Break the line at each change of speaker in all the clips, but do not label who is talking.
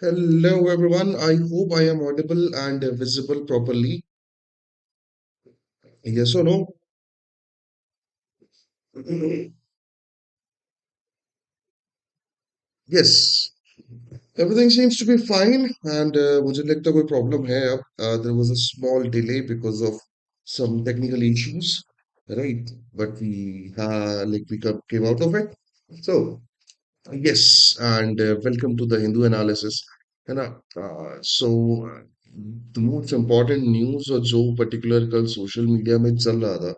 Hello, everyone. I hope I am audible and visible properly. Yes or no? Yes, everything seems to be fine, and मुझे लगता है कोई problem है अब. There was a small delay because of some technical issues, right? But we came out of it. So yes, and welcome to the Hindu analysis. है ना? The most important news और जो particular कल social media में चल रहा था,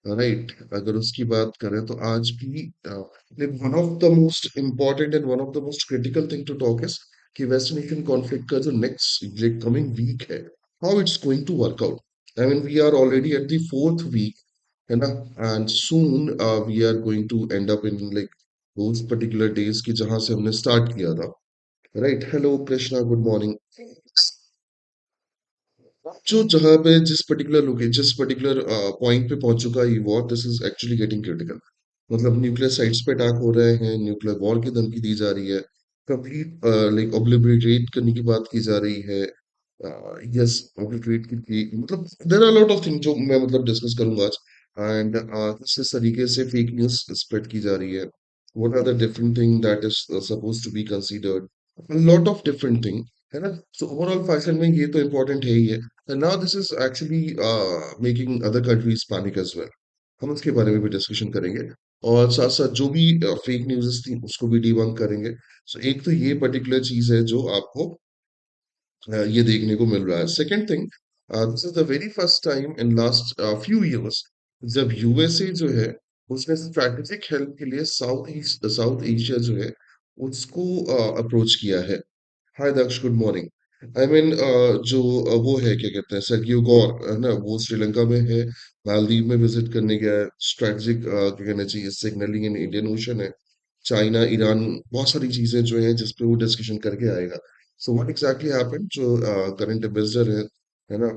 right, अगर उसकी बात करें तो आज भी one of the most important and one of the most critical thing to talk is कि वेस्ट एशियन कॉन्फ्लिक्ट का जो नेक्स्ट कमिंग वीक है, how it's going to work out. I mean we are already at the fourth week, है ना? And soon we are going to end up in like those particular days की जहां से हमने start किया था. Right, hello Krishna, good morning. जो जहाँ पे जिस पर्टिकुलर पॉइंट पे पहुंच चुका है ये war, this is actually getting critical. मतलब न्यूक्लियर साइट्स पे अटैक हो रहे हैं, न्यूक्लियर वॉर की धमकी दी जा रही है, कंप्लीट लाइक ऑब्लिटरेट करने की बात की जा रही है. यस, ऑब्लिटरेट की मतलब there are lot of thing जो मैं मतलब डिस्कस करूंगा आज. एंड किस तरीके से फेक न्यूज़ स्प्रेड की जा रही है, what are the different thing that is suppose to be considered, lot of different thing, है ना? सो ओवरऑल फैशन में ये तो इम्पोर्टेंट है ही है. And now this is actually making other countries panic as well. हम उसके बारे में भी डिस्कशन करेंगे और साथ साथ जो भी फेक न्यूज़ थी उसको भी डिबंक करेंगे. सो एक तो ये पर्टिकुलर चीज है जो आपको ये देखने को मिल रहा है. Second thing, this is the very first time in last few years जब यूएसए जो है उसने स्ट्रैटेजिक हेल्प के लिए साउथ एशिया जो है उसको अप्रोच किया है. हाय दक्ष, गुड मॉर्निंग. आई मीन जो वो है क्या कहते हैं सर्गियो गौर, है ना? वो श्रीलंका में है, मालदीव में विजिट करने गया है. स्ट्रेटजिक क्या कहना चाहिए, सिग्नलिंग इन इंडियन ओशन है. चाइना, ईरान, बहुत सारी चीजें जो हैं जिस पे वो डिस्कशन करके आएगा. सो व्हाट एग्जैक्टली हैपेंड जो करंट एम्बेसडर है ना?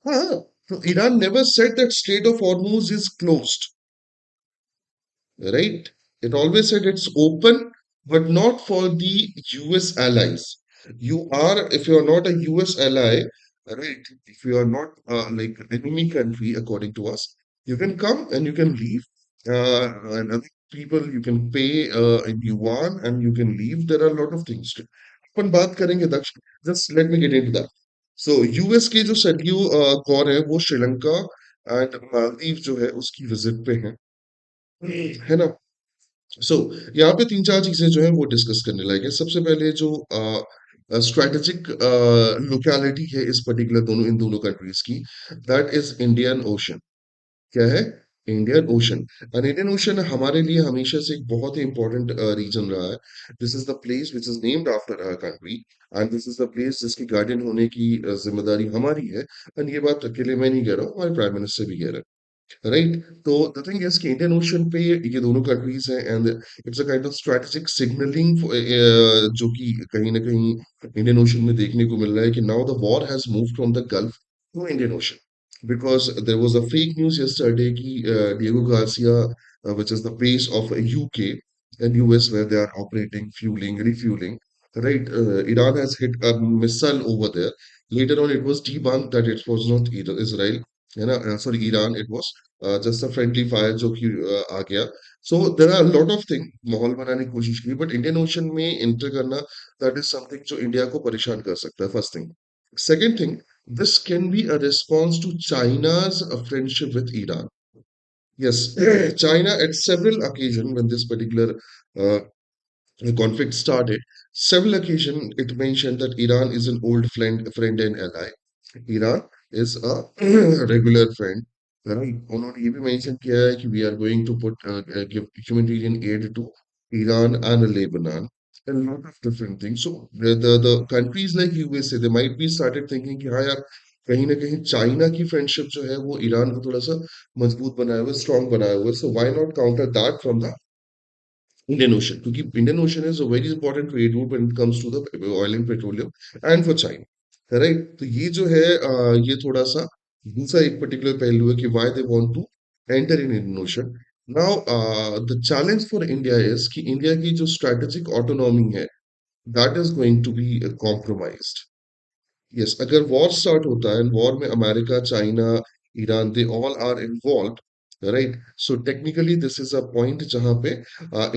हाँ, तो Iran never said that straight of Hormuz is closed, right? It always said it's open, but not for the US allies. If you are not a US ally, right? If you are not like enemy country, according to us, you can come and you can leave. And other people, you can pay in yuan and you can leave. There are a lot of things. अपन बात करेंगे दक्ष. Just let me get into that. So US के जो Sergio Kaur है वो Sri Lanka and Maldives जो है उसकी visit पे है ना? सो यहाँ पे तीन चार चीजें जो है वो डिस्कस करने लायक है. सबसे पहले जो स्ट्रेटेजिक लोकेलिटी है इस पर्टिकुलर इन दोनों कंट्रीज की, दैट इज इंडियन ओशन. क्या है? Indian ocean. And Indian ocean हमारे लिए हमेशा से एक बहुत ही इंपॉर्टेंट रीजन रहा है. This is the place which is named after our country, and this is the place जिसकी गार्डियन होने की जिम्मेदारी हमारी है. एंड ये बात अकेले मैं नहीं कह रहा हूँ, हमारे प्राइम मिनिस्टर भी कह रहे हैं, राइट? तो द थिंग इज कि इंडियन ओशन पे ये दोनों कंट्रीज हैं and it's a kind of strategic signalling जो कि कहीं ना कहीं इंडियन ओशन में देखने को मिल रहा है कि now the war has move from the Gulf to Indian Ocean. Because there was a fake news yesterday कि Diego Garcia, which is the base of UK and US where they are operating, fueling, refueling, right? Iran has hit a missile over there. Later on, it was debunked that it was not Israel, है ना? Sorry, Iran. It was just a friendly fire जो कि आ गया. So there are a lot of things माहौल बनाने की कोशिश की, but Indian Ocean में enter करना, that is something जो इंडिया को परेशान कर सकता है. First thing. Second thing, this can be a response to China's friendship with Iran. Yes, China at several occasions when this particular uh, conflict started, several occasions it mentioned that Iran is an old friend and ally. Iran is a regular friend. Right? उन्होंने ये भी mention किया है कि we are going to give humanitarian aid to Iran and Lebanon and a lot of different things. So the countries like USA, they might be started thinking कि हाँ यार, कहीं ना कहीं चाइना की फ्रेंडशिप जो है वो ईरान को थोड़ा सा मजबूत बनाए हुए, स्ट्रांग बनाए हुए. So why not counter that from the Indian ocean, क्योंकि Indian ocean is a very important trade route when it comes to the oil and petroleum and for China, right? तो ये जो है ये थोड़ा सा दूसरा एक पर्टिकुलर पहलू है कि why they want to enter in Indian Ocean. Now, the challenge for India is कि इंडिया की जो strategic autonomy है, that is going to be compromised. Yes, अगर war start होता है, and war में America, China, Iran, they all are involved, right? So technically this is a point जहाँ पे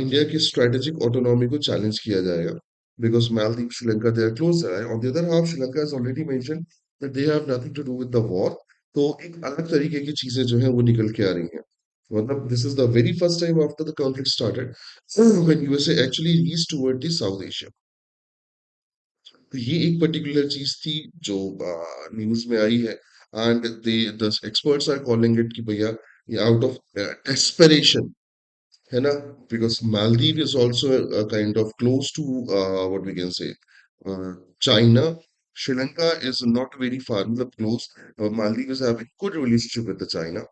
इंडिया की strategic autonomy को challenge किया जाएगा, because Maldives, Sri Lanka, they are close. On the other half, Sri Lanka has already mentioned that they have nothing to do with the war. तो एक अलग तरीके की चीजें जो हैं वो निकल के आ रही हैं. मतलब this is the very first time after the conflict started when USA actually reached toward the South Asia. तो ये एक पर्टिकुलर चीज थी जो न्यूज में आई है. And they the experts are calling it कि भैया ये आउट ऑफ डेस्परेशन है ना, because Maldives is also a kind of close to what we can say China. Sri Lanka is not very far, मतलब close. Maldives is having good relationship with the China,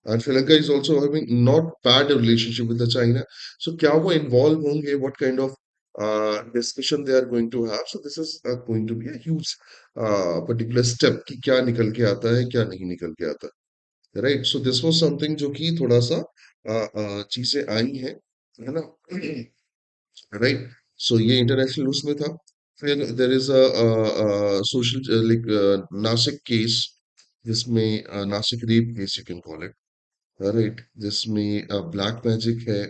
and Sri Lanka is also having not bad relationship with the China. So क्या वो involve होंगे? What kind of discussion they are going to have? So this is going to be a huge particular step कि क्या निकल के आता है, क्या नहीं निकल के आता. Right, so this was something जो कि थोड़ा सा चीजें आई हैं, है ना. राइट, सो ये इंटरनेशनल उसमें था. फिर there is a social like Nashik case, जिसमें Nashik rape case you can call it, right, जिसमें ब्लैक मैजिक है.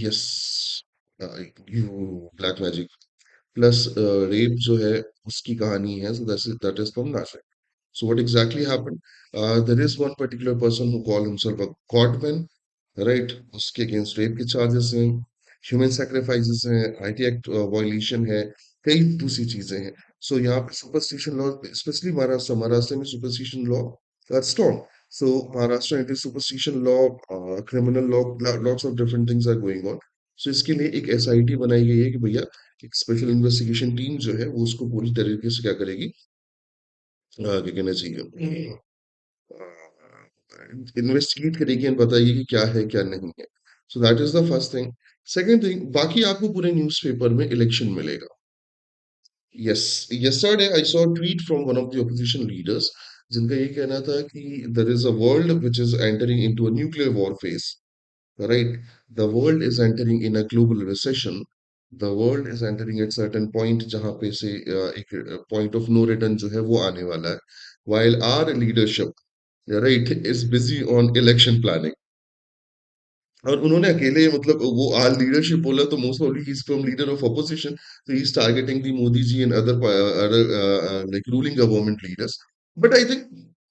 Yes, you black magic plus rape जो है उसकी कहानी है. So that is from Nashik. So what exactly happened? There is one particular person who called himself a godman, right? उसके against rape के charges हैं, human sacrifices हैं, IT Act violation है, कई दूसरी चीजें हैं. So यहाँ पे superstition law, especially महाराष्ट्र में superstition law strong. So Maharashtra anti superstition law, criminal law, lots of different things are going on. So इसके लिए एक SIT बनाई गई है कि भैया एक स्पेशल इन्वेस्टिगेशन टीम जो है वो उसको पूरी तरीके से क्या करेगी, क्या कहना चाहिए, इन्वेस्टिगेट करेगी एंड बताइए कि क्या है क्या नहीं है. So that is the first thing. Second thing, बाकी आपको पूरे न्यूज़पेपर में इलेक्शन मिलेगा. Yes, yesterday I saw a tweet from one of the opposition leaders जिनका ये कहना था कि there is a world which is entering into a nuclear war phase, right? The world is entering in a global recession. The world is entering at certain point जहाँ पे से एक point of no return जो है वो आने वाला है, while our leadership, right, is busy on election planning. और उन्होंने अकेले मतलब वो आज लीडरशिप बोला तो most probably he is from leader of opposition, so he's targeting the Modi ji and other like ruling government leaders. But I think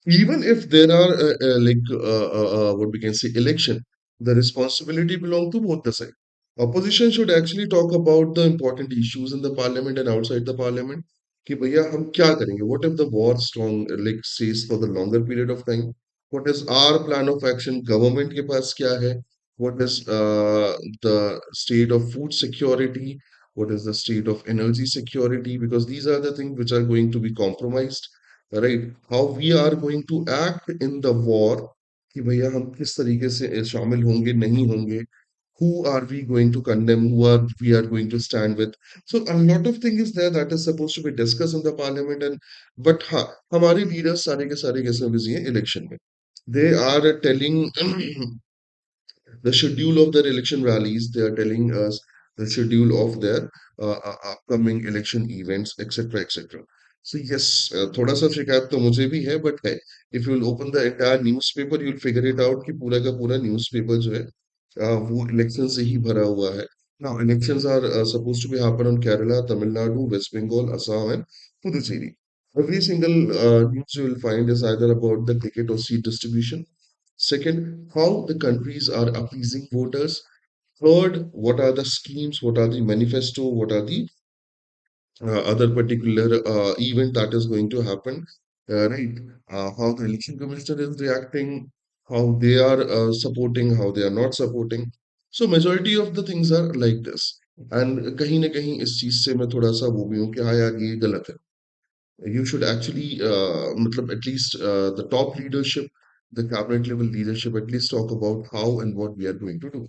even if there are what we can say election, the responsibility belong to both the side. Opposition should actually talk about the important issues in the parliament and outside the parliament कि भैया हम क्या करेंगे, what if the war strong like stays for the longer period of time, what is our plan of action, government के पास क्या है, what is the state of food security, what is the state of energy security, because these are the things which are going to be compromised, right? How we are going to act in the war कि भैया हम किस तरीके से शामिल होंगे नहीं होंगे, who are we going to condemn, who are we are going to stand with. So a lot of things there that is supposed to be discussed in the parliament. And but हाँ, हमारे leaders सारे के सारे कैसे busy हैं election में. They are telling the schedule of their election rallies. They are telling us the schedule of their upcoming election events, etc., etc. So yes, थोड़ा सा शिकायत तो मुझे भी है, but है. If you will open the entire newspaper, you will figure it out कि पूरा का पूरा newspaper जो है वो election से ही भरा हुआ है. Now elections are supposed to be happen on Kerala, Tamil Nadu, West Bengal, Assam, and Puducherry. Every single news you will find is either about the ticket or seat distribution. Second, how the countries are appeasing voters. Third, what are the schemes, what are the manifesto, what are the other particular event that is going to happen, right? How the election commissioner is reacting, how they are supporting, how they are not supporting. So majority of the things are like this. And कहीं ना कहीं इस चीज से मैं थोड़ा सा वो भी हूँ कि हाँ यार ये गलत है. You should actually matlab, at least the top leadership, the cabinet level leadership, at least talk about how and what we are going to do.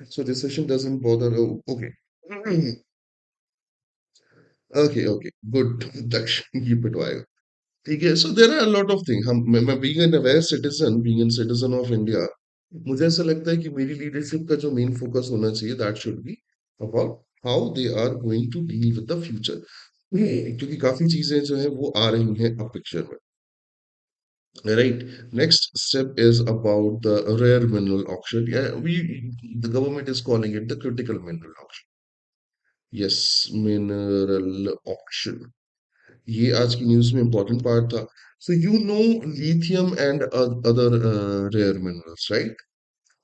So this session doesn't bother. Oh, okay. Okay, okay, good. That should keep it wild. ठीक है. So there are a lot of things. हम मैं being an aware citizen, being a citizen of India. मुझे ऐसा लगता है कि मेरी लीडरशिप का जो मेन फोकस होना चाहिए that should be about how they are going to deal with the future, क्योंकि काफी चीजें जो है वो आ रही हैं अब पिक्चर में, right? Next step is about the rare mineral auction. Yeah, the government is calling it the critical mineral auction. Yes, mineral auction. ये आज की न्यूज़ में important part था. So you know lithium and other rare minerals, right?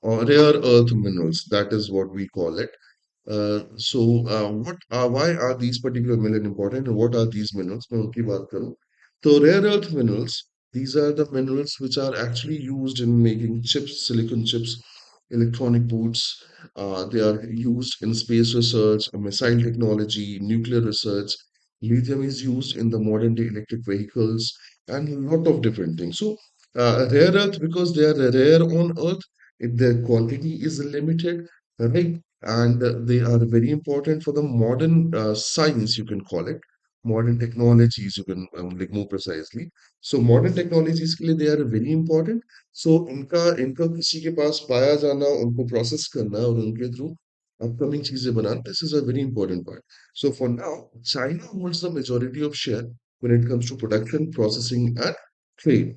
Or rare earth minerals. That is what we call it. Why are these particular minerals important and what are these minerals? मैं उनकी बात करूं तो rare earth minerals, these are the minerals which are actually used in making chips, silicon chips, electronic boards. They are used in space research, missile technology, nuclear research. Lithium is used in the modern day electric vehicles and a lot of different things. So rare earth, because they are rare on earth, if their quantity is limited, right? And they are very important for the modern science, you can call it, modern technologies, you can like more precisely. So modern technologies के लिए they are very important. So इनका इनका किसी के पास पाया जाना, उनको process करना और उनके through upcoming चीजें बनाना, this is a very important part. So for now, China holds the majority of share when it comes to production, processing, and trade,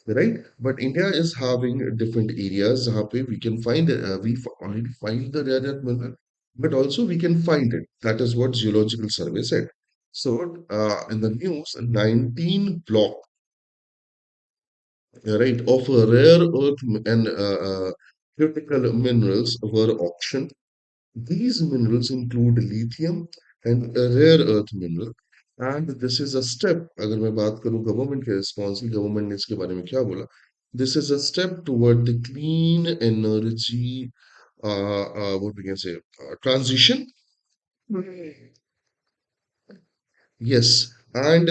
right? But India is having different areas जहाँ पे we can find already find the rare earth mineral, but also we can find it. That is what Geological Survey said. So in the news, 19 block, right, of rare earth and critical minerals were auctioned. These minerals include lithium and a rare earth mineral. And this is a step, अगर मैं बात करूं government के response की, government ने इसके बारे में क्या बोला, this is a step toward the clean energy, what we can say, transition. Yes, and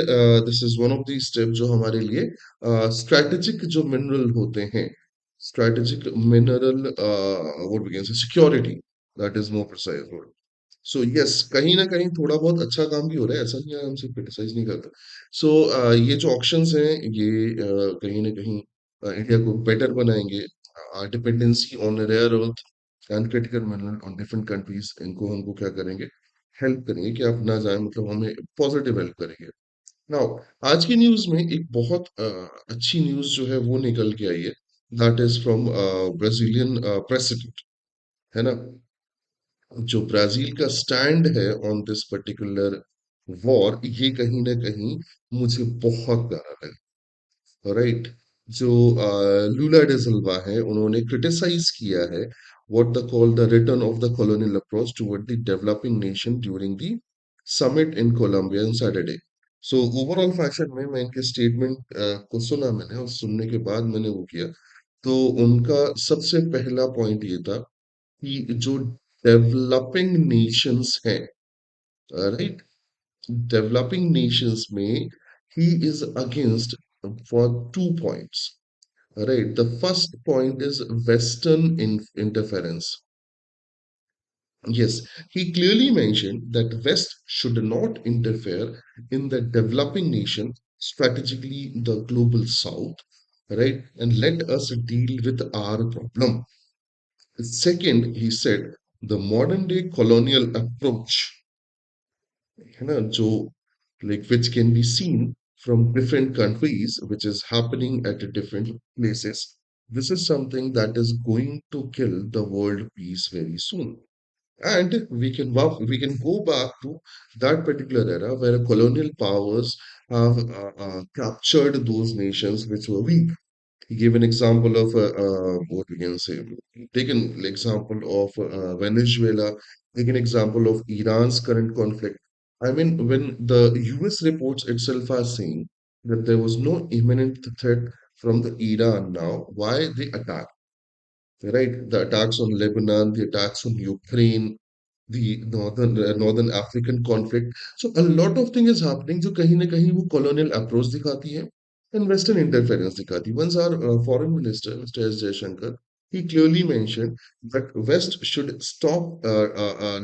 this is one of these steps जो हमारे लिए strategic जो mineral होते हैं, strategic mineral, what we can say, security, that is more precise word. So yes, कहीं ना कहीं थोड़ा बहुत अच्छा काम भी हो रहा है, ऐसा नहीं है, हम सिर्फ क्रिटिसाइज नहीं करते. सो ये जो ऑप्शंस हैं ये कहीं ना कहीं इंडिया को बेटर बनाएंगे. Dependency on rare earth and critical mineral on different countries, इनको हमको क्या करेंगे, हेल्प करेंगे कि आप ना जाए, मतलब हमें पॉजिटिव हेल्प करेंगे. नाउ आज की न्यूज में एक बहुत अच्छी न्यूज जो है वो निकल के आई है, that is from Brazilian president, है ना. जो ब्राजील का स्टैंड है ऑन दिस पर्टिकुलर वॉर, ये कहीं ना कहीं मुझे बहुत प्यारा लगा, राइट. जो लूला डे सिल्वा है, उन्होंने क्रिटिसाइज किया है what the call the return of the colonial approach toward the developing nation during the summit in Colombia on Saturday. So overall fashion में मैं इनके स्टेटमेंट को सुना मैंने, और सुनने के बाद मैंने वो किया, तो उनका सबसे पहला पॉइंट ये था कि जो डेवलपिंग नेशंस हैं, राइट, डेवलपिंग नेशंस में he is against for 2 points, right. The first point is western interference. Yes, he clearly mentioned that west should not interfere in the developing nation, strategically the global south, right, and let us deal with our problem. Second, he said the modern day colonial approach, है ना, जो like which can be seen from different countries, which is happening at different places. This is something that is going to kill the world peace very soon. And we can go back to that particular era where colonial powers have captured those nations which were weak. He gave an example of what we can say. Take an example of Venezuela. Take an example of Iran's current conflict. I mean, when the U.S. reports itself are saying that there was no imminent threat from the Iran now, why they attack? Right? The attacks on Lebanon, the attacks on Ukraine, the northern African conflict. So a lot of thing is happening जो कहीं ना कहीं वो colonial approach दिखाती है and Western interference दिखाती है. Once our foreign minister, Mr. S. Jaishankar, he clearly mentioned that West should stop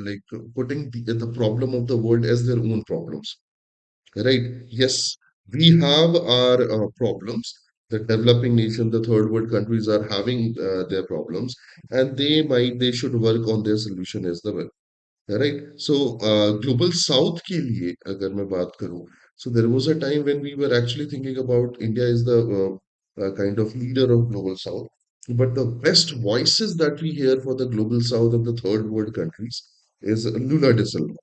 like putting the problem of the world as their own problems. Right? Yes, we have our problems, The developing nation, the third world countries are having their problems, and they should work on their solution as well. Right? So, global south के लिए अगर मैं बात करूं, so there was a time when we were actually thinking about India is the kind of leader of global south. But the best voices that we hear for the global south and the third world countries is Lula de Silva.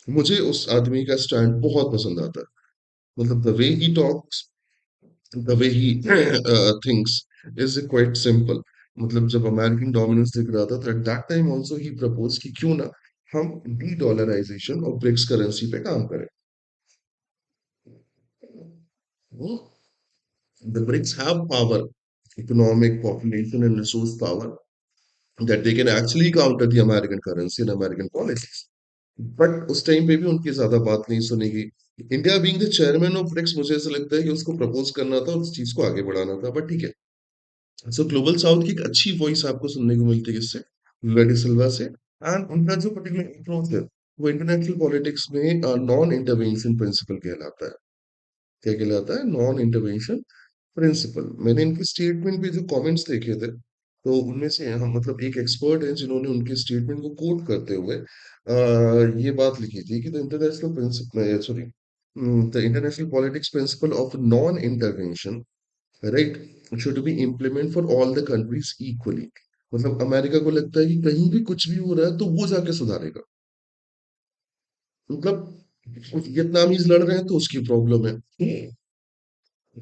मुझे उस आदमी का stand बहुत पसंद आता है. मतलब the way he talks, the way he thinks is quite simple. मतलब जब अमेरिकन डोमिनेंस दिख रहा था, तो at that time also he propose कि क्यों ना हम डी डॉलराइजेशन और ब्रिक्स करेंसी पे काम करें. The BRICS have power, economic, population, and resource power that they can actually counter the American currency and American policies. But उस time पे भी उनकी ज्यादा बात नहीं सुनेगी. India being the chairman of BRICS, मुझे ऐसा लगता है कि उसको प्रपोज करना था और उस चीज को आगे बढ़ाना था, बट ठीक है. सो ग्लोबल साउथ की एक अच्छी वॉइस आपको सुनने को मिलती है किससे? लुला डी सिल्वा से. एंड उनका जो पर्टिकुलर अप्रोच है वो इंटरनेशनल पॉलिटिक्स में नॉन इंटरवेंशन प्रिंसिपल कहलाता है. क्या कहलाता है? Non intervention principle. मैंने इनके स्टेटमेंट पे जो कमेंट्स देखे थे, तो उनमें से हम मतलब एक एक्सपर्ट है जिन्होंने उनके स्टेटमेंट को कोट करते हुए ये बात लिखी थी कि the international principle, sorry, the international politics principle of non intervention, right, should be implement for all the countries equally. मतलब अमेरिका को लगता है कि कहीं भी कुछ भी हो रहा है तो वो जाके सुधारेगा. मतलब वियतनामीज लड़ रहे हैं तो उसकी प्रॉब्लम है.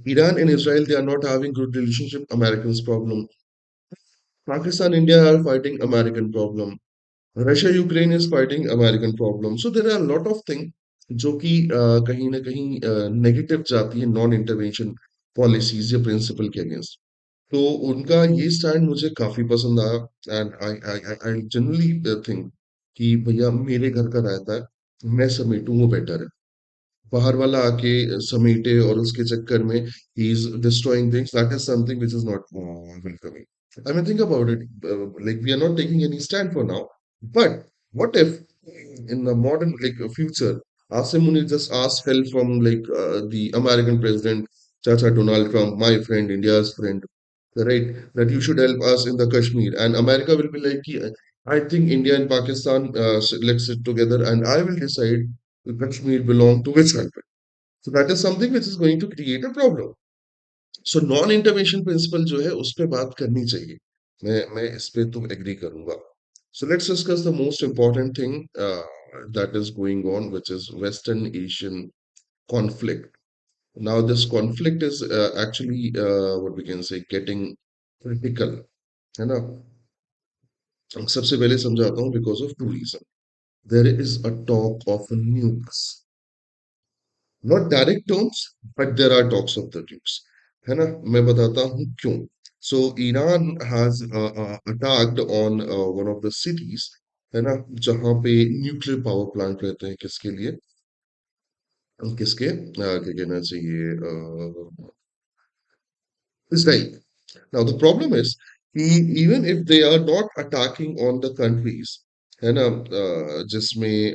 Iran and Israel, they are not having good relationship, Americans problem. Pakistan, India are fighting American problem. Russia, Ukraine is fighting American problem. So there are a lot of things जो कि कहीं ना कहीं negative जाती है non intervention policies या principal के against. तो उनका ये स्टैंड मुझे काफी पसंद आया. And I I generally think कि भैया मेरे घर का रहता है, मैं समेटूं वो बेटर है. बाहर वाला आके समेटे और उसके चक्कर में he is destroying things. That is something which is not welcoming. I mean, think about it. Like we are not taking any stand for now, but what if in the modern future, Asim Munir just asked help from the American president, Chacha Donald Trump, my friend, India's friend, right? That you should help us in the Kashmir, and America will be like, "Yeah, I think India and Pakistan, let's sit together, and I will decide the Kashmir belong to which country." So that is something which is going to create a problem. So non intervention principle जो है उस पे बात करनी चाहिए. मैं इस पे तो एग्री करूंगा. So let's discuss the most important thing that is going on, which is Western Asian conflict. Now this conflict is actually what we can say getting critical, है ना? सबसे पहले समझाता हूँ because of two reasons. There is a talk of nukes. Not direct terms, but there are talks of the nukes. है ना? मैं बताता हूँ क्यों. So Iran has attacked on one of the cities, है ना? जहाँ पे न्यूक्लियर पावर प्लांट रहते हैं किसके लिए? किसके? क्या कहना चाहिए? Israel. Now the problem is, even if they are not attacking on the countries, है ना? जिसमें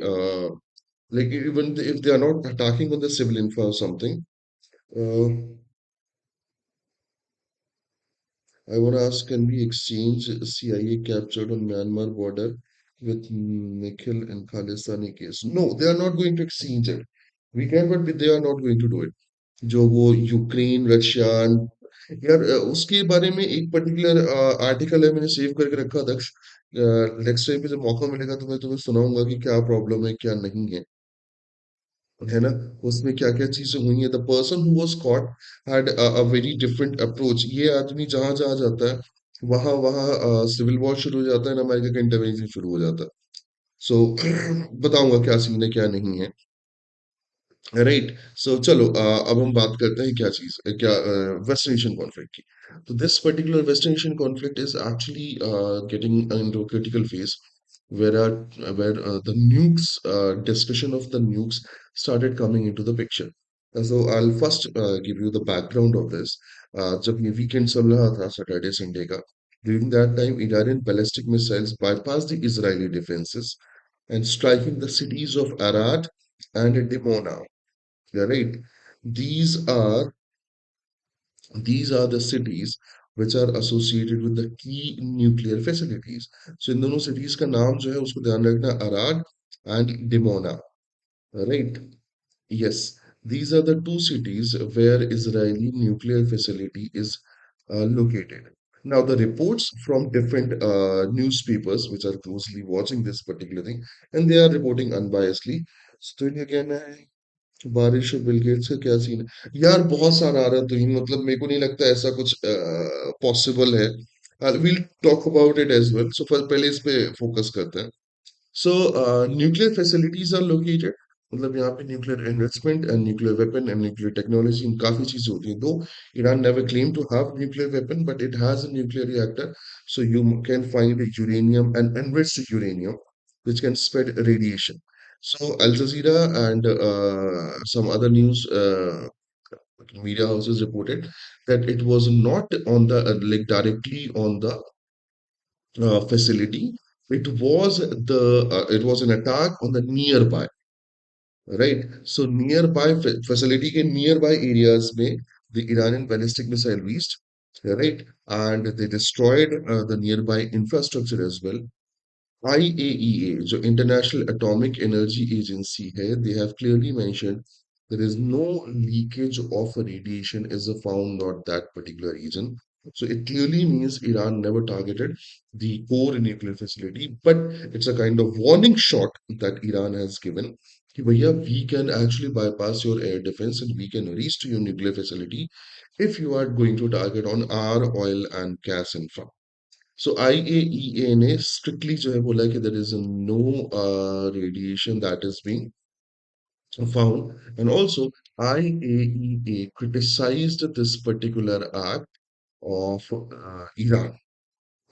like even if they are not attacking on the civil infra or something. Uh, I want to ask, can we exchange CIA captured on Myanmar border with Nikhil and Khalistani case? No, they are not going to exchange it. We can, but they are not going to do it. जो वो Ukraine Russia, यार उसके बारे में एक particular article है, मैंने save करके रखा दक्ष. नेक्स्ट टाइम पे जब मौका मिलेगा तो मैं तुम्हें सुनाऊंगा कि क्या प्रॉब्लम है क्या नहीं है ना? उसमें क्या क्या चीजें हुई हैं. The person who was cot had a very different approach. ये आदमी जहां जहां जाता है वहां वहां सिविल वॉर शुरू हो जाता है, अमेरिका का इंटरवेंशन शुरू हो जाता है. सो बताऊंगा क्या सीन है क्या नहीं है. राइट. सो चलो अब हम बात करते हैं क्या चीज क्या वेस्टर्न एशियन कॉन्फ्लिक्ट की. तो this particular western Asian conflict is actually getting into critical phase where the nukes discussion of the nukes started coming into the picture. So I'll first give you the background of this. जब ये weekend चल रहा था Saturday Sunday का, during that time Iranian ballistic missiles bypassed the Israeli defenses and striking the cities of Arad and Dimona. Yeah, right. These are These are the cities which are associated with the key nuclear facilities. So इन दोनों cities का नाम जो है उसको ध्यान रखना, अराग and Dimona, right? Yes, these are the two cities where Israeli nuclear facility is located. Now, the reports from different newspapers which are closely watching this particular thing, and they are reporting unbiasedly. So, again, बारिश और Bill Gates का क्या scene है यार? बहुत सारा आ रहा है, तो ही मतलब मेरे को नहीं लगता ऐसा कुछ पॉसिबल है. Will talk about it as well. So पहले इस पे फोकस करते हैं. So, nuclear facilities are located. मतलब यहाँ पे nuclear enrichment and nuclear weapon and nuclear technology इन काफी चीजें होती हैं. Though Iran never claimed to have nuclear weapon, but it has a nuclear reactor. So you can find uranium and enriched uranium, which can spread radiation. So Al Jazeera and some other news media houses reported that it was not on the like directly on the facility. It was an attack on the nearby, right? So nearby facility के nearby areas में the Iranian ballistic missile reached, right? And they destroyed the nearby infrastructure as well. IAEA, जो International Atomic Energy Agency है, they have clearly mentioned there is no leakage of radiation is found at that particular region. So it clearly means Iran never targeted the core nuclear facility, but it's a kind of warning shot that Iran has given. कि भैया, we can actually bypass your air defense and we can reach to your nuclear facility if you are going to target on our oil and gas infra. So IAEA ने strictly जो है बोला कि there is no radiation that is being found, and also IAEA criticized this particular act of Iran.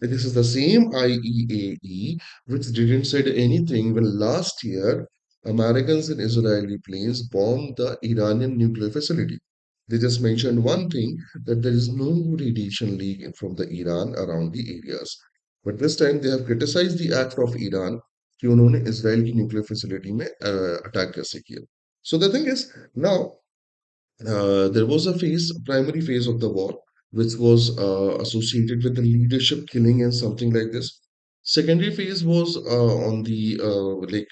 This is the same IEAE which didn't say anything when last year Americans and Israeli planes bombed the Iranian nuclear facility. They just mentioned one thing, that there is no radiation leak from the Iran around the areas. But this time they have criticized the act of Iran कि उन्होंने Israel की nuclear facility में attack कैसे किया. So the thing is, now there was a primary phase of the war, which was associated with the leadership killing and something like this. Secondary phase was on the like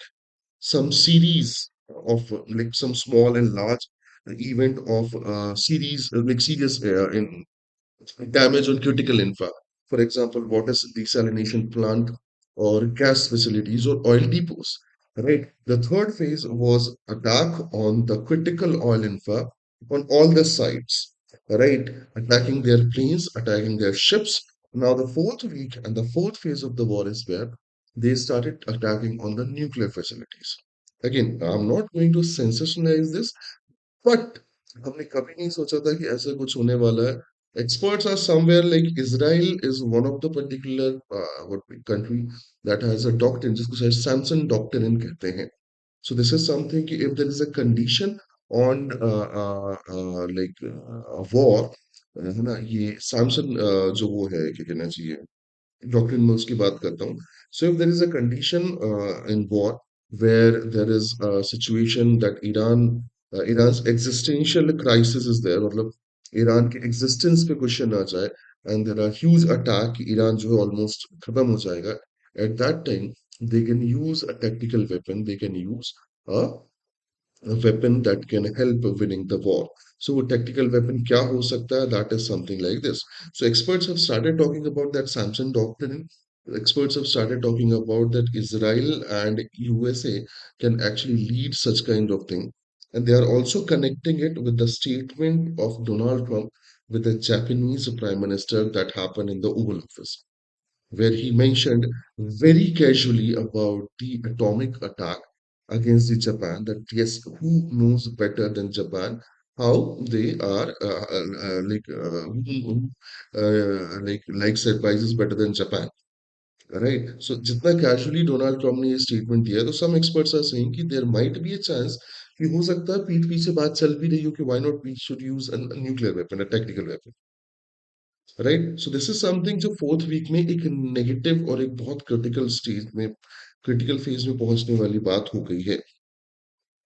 some series of like some small and large event of series like serious in damage on critical infra. For example, water desalination plant or gas facilities or oil depots. Right. The third phase was attack on the critical oil infra on all the sites. Right. Attacking their planes, attacking their ships. Now the fourth week and the fourth phase of the war is where they started attacking on the nuclear facilities. Again, I'm not going to sensationalize this, but हमने कभी नहीं सोचा था कि ऐसा कुछ होने वाला है. Experts are somewhere like Israel is one of the particular country that has a doctrine जिसको शायद Samson doctrine कहते हैं. So this is something कि if there is a condition on like a war, है ना, ये Samson जो वो है क्या कहना चाहिए, डॉक्ट्रिन में उसकी बात करता हूँ. So if there is a condition in war where there is a situation that Iran's existential crisis is there, मतलब ईरान के existence पे क्वेश्चन आ जाए and there are huge attack, Iran जो है almost खत्म हो जाएगा. At that time they can use a tactical weapon, they can use a weapon that can help winning the war. So a tactical weapon क्या हो सकता है? That is something like this. So experts have started talking about that Samson doctrine. Experts have started talking about that Israel and USA can actually lead such kind of thing. And they are also connecting it with the statement of Donald Trump with the Japanese Prime Minister that happened in the Oval Office, where he mentioned very casually about the atomic attack against the Japan. That yes, who knows better than Japan how they are like likes advices better than Japan, right? So जितना casually Donald Trump ने ये statement दिया है, तो some experts are saying कि there might be a chance कि हो सकता है पीठ पीछे बात चल भी रही हो कि why not we should use a nuclear weapon, a tactical weapon. Right. So this is something जो फोर्थ वीक में एक नेगेटिव और एक बहुत क्रिटिकल स्टेज में, क्रिटिकल फेज में पहुंचने वाली बात हो गई है.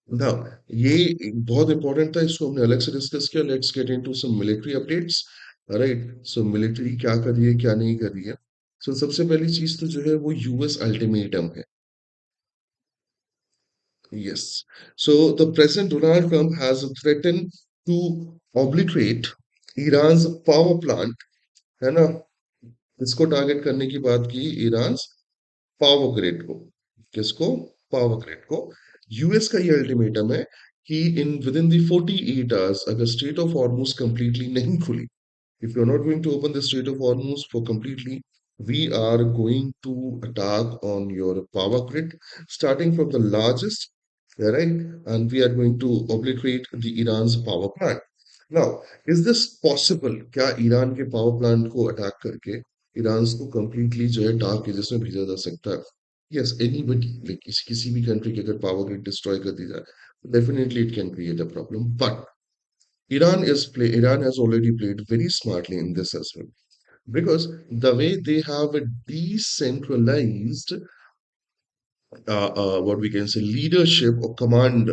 Now, ये एक बहुत इंपॉर्टेंट था, इसको हमने अलग से डिस्कस किया. Let's get into some military updates. Right, so military क्या कर रही है, क्या नहीं कर रही है. सो सबसे पहली चीज तो जो है वो यूएस अल्टीमेटम है. Yes. So the President Donald Trump has threatened to obliterate Iran's power plant, है ना. इसको टारगेट करने की बात की, ईरान पावर ग्रिड को. किसको? पावर ग्रिड को. यूएस का ये अल्टीमेटम है कि in with in the 48 hours अगर स्ट्रेट ऑफ हॉर्मुज कंप्लीटली नहीं खुली, if you're not going to open the Strait of Hormuz for completely, we are going to attack on your power grid, starting from the largest, right? And we are going to obliterate the Iran's power plant. Now, is this possible? क्या Iran के power plant को attack करके Iran को completely जो है dark ages में भेजा जा सकता है? Yes, anybody, like किसी भी कंट्री की अगर पावर ग्रिड डिस्ट्रॉय कर दी जाए, definitely it can create a problem. But Iran has already played very smartly in this as well, because the way they have a decentralized what we can say leadership or command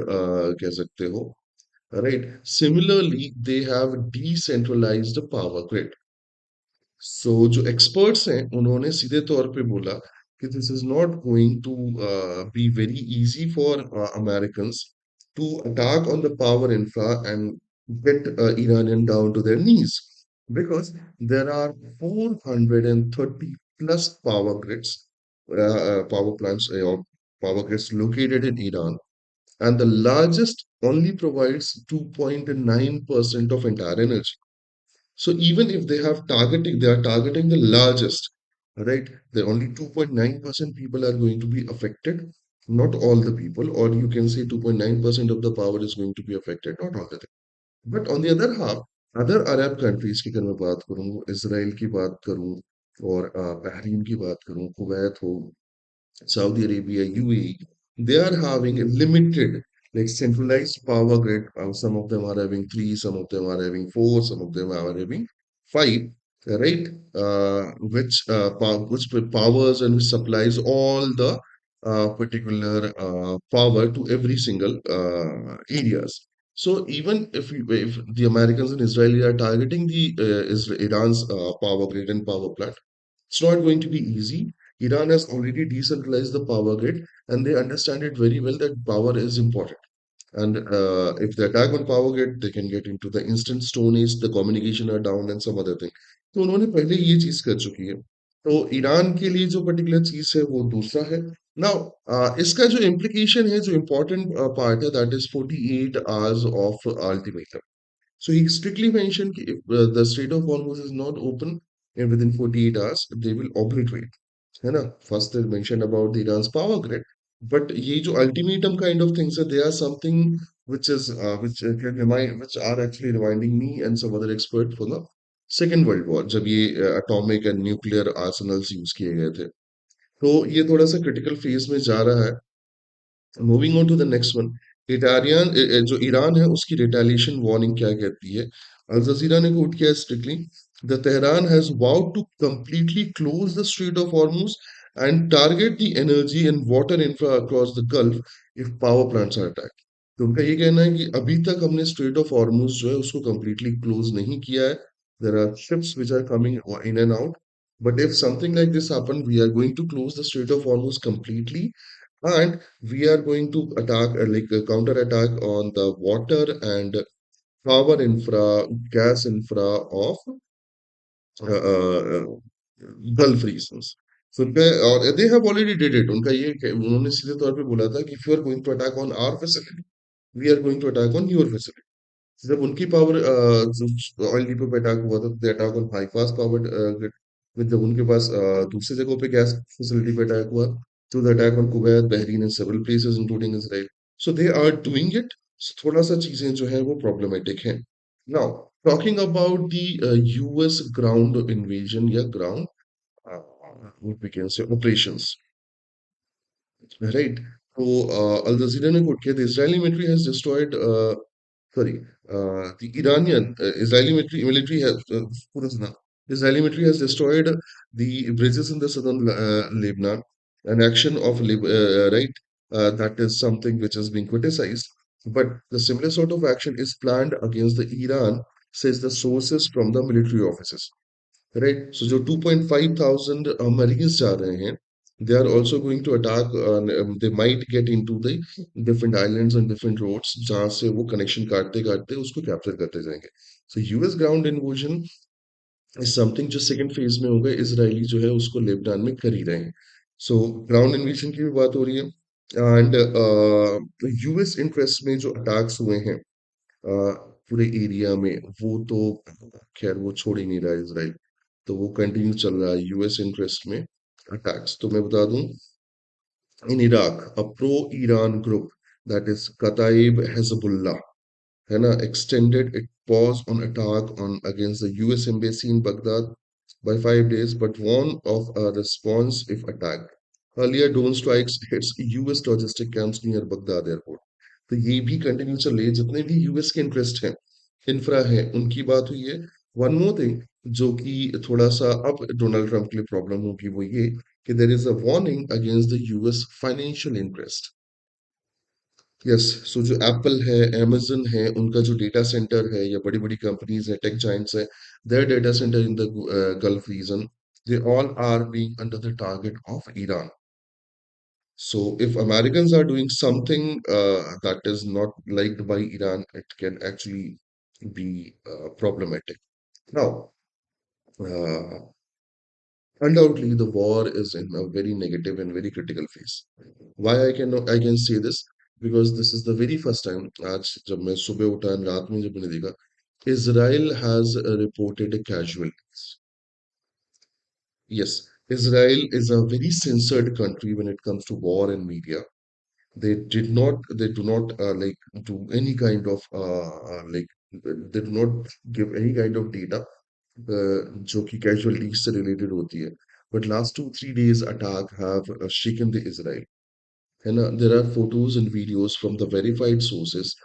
कह सकते हो, right. Similarly, they have decentralized power grid. सो जो experts हैं उन्होंने सीधे तौर पे बोला कि this is not going to be very easy for Americans to attack on the power infra and get Iranian down to their knees, because there are 430 plus power plants or power grids located in Iran, and the largest only provides 2.9% of entire energy. So even if they are targeting the largest, right? The only 2.9% people are going to be affected, not all the people, or you can say 2.9% of the power is going to be affected, not all the thing. But on the other half, other Arab countries की अगर मैं बात करूँ, Israel की बात करूँ, और Bahrain की बात करूँ, कुवैत हो, Saudi Arabia, UAE, they are having a limited, like centralized power grid. Some of them are having three, some of them are having four, some of them are having five, right? Which powers and which supplies all the particular power to every single areas. So even if the Americans and Israeli are targeting the Iran's power grid and power plant, it's not going to be easy. Iran has already decentralized the power grid, and they understand it very well that power is important. And if they attack on power grid, they can get into the instant stone age, the communication are down and some other thing. तो उन्होंने पहले ये चीज कर चुकी है. तो Iran के लिए जो पर्टिकुलर चीज है वो दूसरा है. नाउ इसका जो इम्प्लीकेशन है, जो इम्पोर्टेंट पार्ट है, that is 48 hours of ultimatum. So he strictly mentioned कि if the Strait of Hormuz is not open and within 48 hours, they will obliterate. है ना? First they mentioned about the Iran's power grid, but ये जो ultimatum kind of things are, they are something which is can remind, which are actually reminding me and some other expert for the Second World War, जब ये atomic and nuclear arsenals use किए गए थे. तो ये थोड़ा सा critical phase में जा रहा है. Moving on to the next one. Italian जो ईरान है उसकी रिटेलिएशन वार्निंग क्या कहती है. अल जजीरा ने कोट किया strictly, the Tehran has vowed to completely close the strait of Hormuz and target the energy and water infra across the Gulf if power plants are attack. तो उनका ये कहना है कि अभी तक हमने स्ट्रेट ऑफ हॉर्मुज जो है उसको कंप्लीटली क्लोज नहीं किया है. There are ships which are coming in and out, but if something like this happen, we are going to close the Strait of Hormuz completely, and we are going to attack like a counter attack on the water and power infra, gas infra of uh, Gulf regions. So they have already did it. उनका ये उन्होंने सीधे तौर पे बोला था कि if you are going to attack on our facility, we are going to attack on your facility. जब उनकी पावर ऑयल डिपो पे अटैक हुआ था, they attack on high fast power grid. With जब उनके पास दूसरी जगहों पे गैस फैसिलिटी पे अटैक हुआ, to the attack on Kuwait, Bahrain and several places including Israel. So they are doing it. थोड़ा सा चीजें जो है वो problematic हैं. Now, talking about the US ground invasion या ground uh, what we can say operations, right? So Al Jazeera ने quote किया, the Israeli military has destroyed sorry, the Iranian Israeli military has पूरा सुना. Israeli military has destroyed the bridges in the southern Lebanon, an action of right. That is something which has been criticized. But the similar sort of action is planned against the Iran, says the sources from the military offices. Right? So जो 2.5 thousand Marines जा रहे हैं, they are also going to attack. They might get into the different islands and different roads जहाँ से वो connection काटते काटते उसको capture करते जाएंगे. So US ground invasion is something जो second phase में होगा. इसराइली जो है उसको लेबनान में कर ही रहे हैं. So ground invasion की भी बात हो रही है. And US इंटरेस्ट में जो अटैक्स हुए हैं पूरे एरिया में, वो तो खैर वो छोड़ ही नहीं रहा है इसराइल. तो वो कंटिन्यू चल रहा है यूएस इंटरेस्ट में अटैक्स. तो मैं बता दूं, in Iraq a pro Iran group that is Kataib Hezbollah, है ना, extended its pause on attack on against the US embassy in Baghdad by 5 days, but warned of a response if attacked. Earlier drone strikes hits US logistic camps near Baghdad airport. तो ये भी continue चल रही है. जितने भी US के interest हैं, इंफ्रा है, उनकी बात हुई है. वन मोर थिंग जो कि थोड़ा सा अब डोनाल्ड ट्रंप के लिए प्रॉब्लम होगी, वो ये कि there is a warning against the US financial interest. Yes. So जो एप्पल है, amazon है, उनका जो डेटा सेंटर है, या बड़ी बड़ी कंपनीज है, टेक जाइंट्स है, their data center in the Gulf region, they all are being under the target of Iran. So if Americans are doing something that is not liked by Iran, it can actually be problematic. Now, uh, undoubtedly, the war is in a very negative and very critical phase. Why I can say this? Because this is the very first time आज जब मैं सुबह उठा and रात में जब मैंने देखा, Israel has reported casualties. Yes, Israel is a very censored country when it comes to war and media. They do not do any kind of they do not give any kind of data जो कि casualties से related होती है. But last 2 3 days attack have shaken the Israel. है ना? There are photos and videos from the verified sources